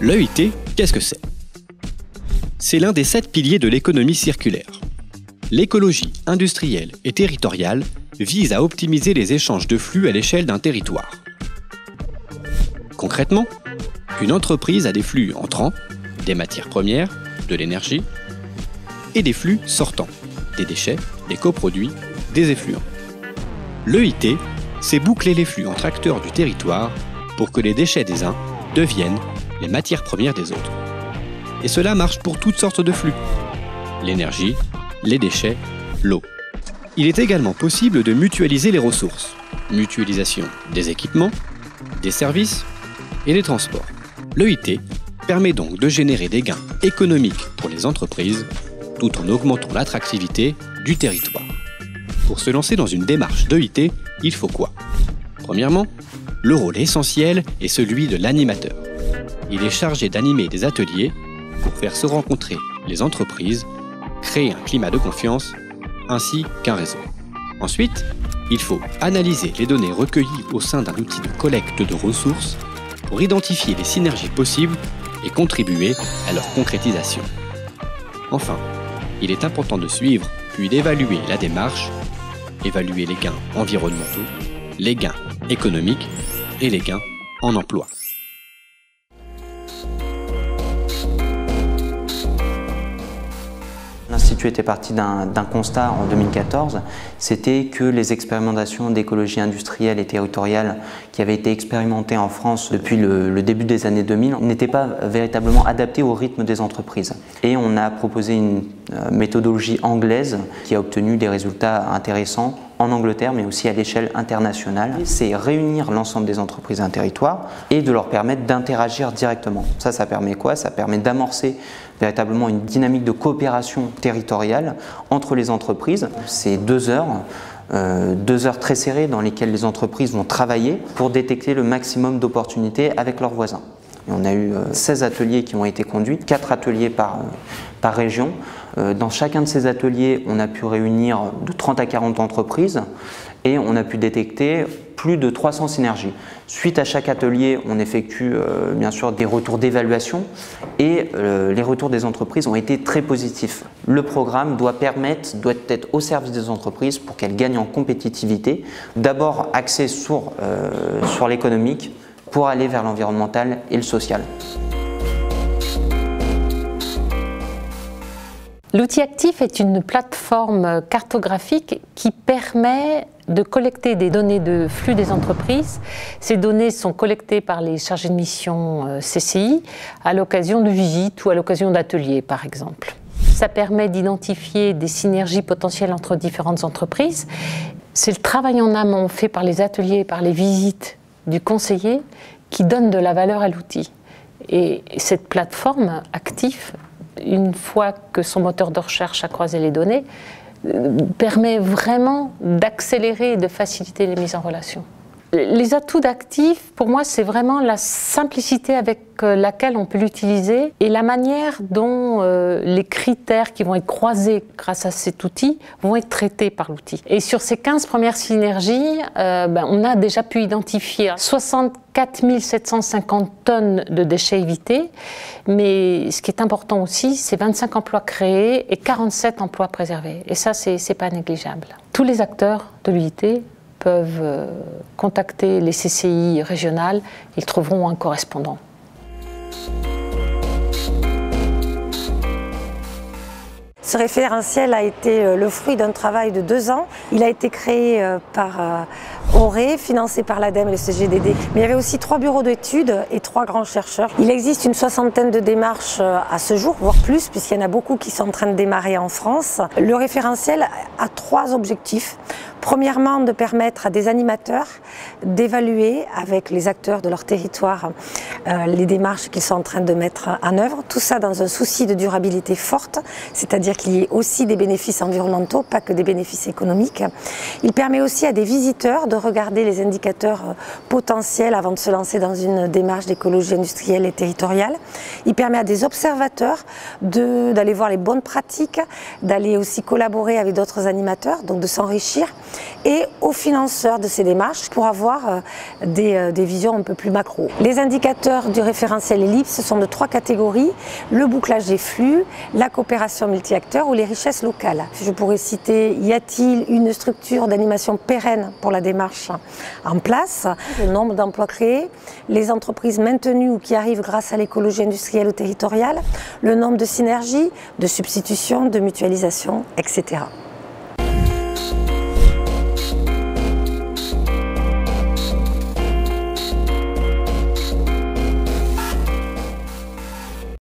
L'EIT, qu'est-ce que c'est? C'est l'un des 7 piliers de l'économie circulaire. L'écologie industrielle et territoriale vise à optimiser les échanges de flux à l'échelle d'un territoire. Concrètement, une entreprise a des flux entrants, des matières premières, de l'énergie, et des flux sortants, des déchets, des coproduits, des effluents. L'EIT, c'est boucler les flux entre acteurs du territoire pour que les déchets des uns deviennent les matières premières des autres. Et cela marche pour toutes sortes de flux. L'énergie, les déchets, l'eau. Il est également possible de mutualiser les ressources. Mutualisation des équipements, des services et des transports. L'EIT permet donc de générer des gains économiques pour les entreprises tout en augmentant l'attractivité du territoire. Pour se lancer dans une démarche d'EIT, il faut quoi? Premièrement, le rôle essentiel est celui de l'animateur. Il est chargé d'animer des ateliers pour faire se rencontrer les entreprises, créer un climat de confiance, ainsi qu'un réseau. Ensuite, il faut analyser les données recueillies au sein d'un outil de collecte de ressources pour identifier les synergies possibles et contribuer à leur concrétisation. Enfin, il est important de suivre puis d'évaluer la démarche, évaluer les gains environnementaux, les gains économiques et les gains en emploi. L'Institut était parti d'un constat en 2014, c'était que les expérimentations d'écologie industrielle et territoriale qui avaient été expérimentées en France depuis le début des années 2000 n'étaient pas véritablement adaptées au rythme des entreprises. Et on a proposé une méthodologie anglaise qui a obtenu des résultats intéressants en Angleterre, mais aussi à l'échelle internationale. C'est réunir l'ensemble des entreprises d'un territoire et de leur permettre d'interagir directement. Ça permet quoi? Ça permet d'amorcer véritablement une dynamique de coopération territoriale entre les entreprises. C'est 2 heures très serrées dans lesquelles les entreprises vont travailler pour détecter le maximum d'opportunités avec leurs voisins. Et on a eu 16 ateliers qui ont été conduits, 4 ateliers par région. Dans chacun de ces ateliers, on a pu réunir de 30 à 40 entreprises et on a pu détecter plus de 300 synergies. Suite à chaque atelier, on effectue bien sûr des retours d'évaluation et les retours des entreprises ont été très positifs. Le programme doit être au service des entreprises pour qu'elles gagnent en compétitivité. D'abord axé sur l'économique pour aller vers l'environnemental et le social. L'outil Actif est une plateforme cartographique qui permet de collecter des données de flux des entreprises. Ces données sont collectées par les chargés de mission CCI à l'occasion de visites ou à l'occasion d'ateliers, par exemple. Ça permet d'identifier des synergies potentielles entre différentes entreprises. C'est le travail en amont fait par les ateliers et par les visites du conseiller qui donne de la valeur à l'outil. Et cette plateforme Actif, une fois que son moteur de recherche a croisé les données, permet vraiment d'accélérer et de faciliter les mises en relation. Les atouts d'Actif, pour moi, c'est vraiment la simplicité avec laquelle on peut l'utiliser et la manière dont les critères qui vont être croisés grâce à cet outil vont être traités par l'outil. Et sur ces 15 premières synergies, on a déjà pu identifier 64 750 tonnes de déchets évités, mais ce qui est important aussi, c'est 25 emplois créés et 47 emplois préservés. Et ça, c'est pas négligeable. Tous les acteurs de l'UIT peuvent contacter les CCI régionales, ils trouveront un correspondant. Ce référentiel a été le fruit d'un travail de 2 ans. Il a été créé par Auré, financé par l'ADEME et le CGDD. Mais il y avait aussi 3 bureaux d'études et 3 grands chercheurs. Il existe une 60aine de démarches à ce jour, voire plus, puisqu'il y en a beaucoup qui sont en train de démarrer en France. Le référentiel a 3 objectifs. Premièrement, de permettre à des animateurs d'évaluer avec les acteurs de leur territoire les démarches qu'ils sont en train de mettre en œuvre. Tout ça dans un souci de durabilité forte, c'est-à-dire qu'il y ait aussi des bénéfices environnementaux, pas que des bénéfices économiques. Il permet aussi à des visiteurs de regarder les indicateurs potentiels avant de se lancer dans une démarche d'écologie industrielle et territoriale. Il permet à des observateurs d'aller voir les bonnes pratiques, d'aller aussi collaborer avec d'autres animateurs, donc de s'enrichir. et aux financeurs de ces démarches pour avoir des visions un peu plus macro. Les indicateurs du référentiel Ellipse sont de 3 catégories: le bouclage des flux, la coopération multi-acteurs ou les richesses locales. Je pourrais citer: y a-t-il une structure d'animation pérenne pour la démarche en place? Le nombre d'emplois créés, les entreprises maintenues ou qui arrivent grâce à l'écologie industrielle ou territoriale, le nombre de synergies, de substitutions, de mutualisation, etc.